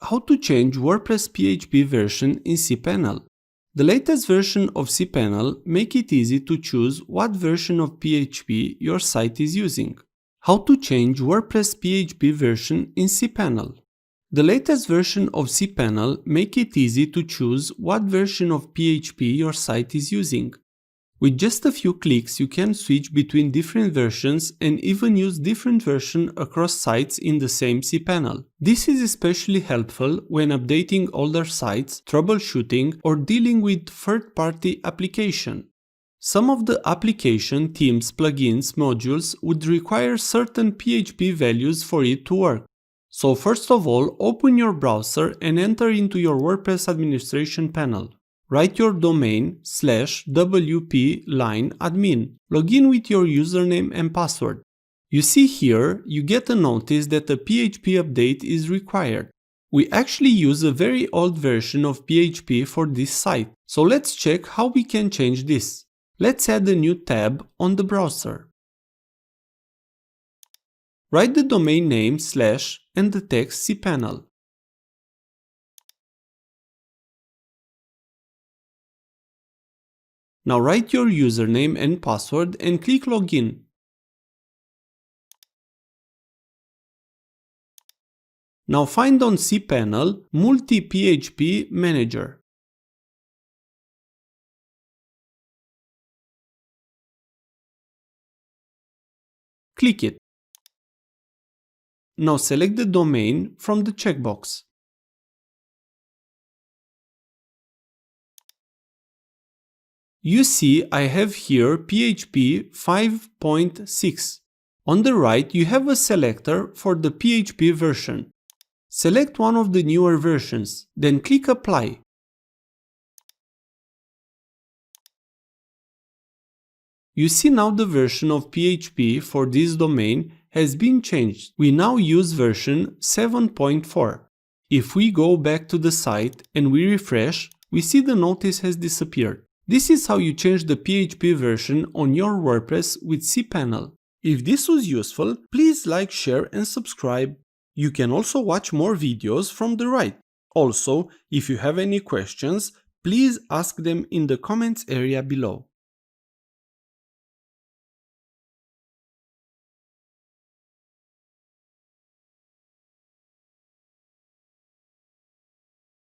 how to change WordPress PHP version in cPanel. The latest version of cPanel make it easy to choose what version of PHP your site is using. How to change WordPress PHP version in cPanel. The latest version of cPanel make it easy to choose what version of PHP your site is using. With just a few clicks, you can switch between different versions and even use different versions across sites in the same cPanel. This is especially helpful when updating older sites, troubleshooting, or dealing with third-party application. Some of the application, themes, plugins, modules would require certain PHP values for it to work. So first of all, open your browser and enter into your WordPress administration panel. Write your domain /wp line admin. Log in with your username and password. You see here, you get a notice that a PHP update is required. We actually use a very old version of PHP for this site, so let's check how we can change this. Let's add a new tab on the browser. Write the domain name / and the text cPanel. Now write your username and password and click Login. Now find on cPanel Multi-PHP Manager. Click it. Now select the domain from the checkbox. You see I have here PHP 5.6. On the right you have a selector for the PHP version. Select one of the newer versions, then click Apply. You see now the version of PHP for this domain has been changed. We now use version 7.4. If we go back to the site and we refresh, we see the notice has disappeared. This is how you change the PHP version on your WordPress with cPanel. If this was useful, please like, share and subscribe. You can also watch more videos from the right. Also, if you have any questions, please ask them in the comments area below.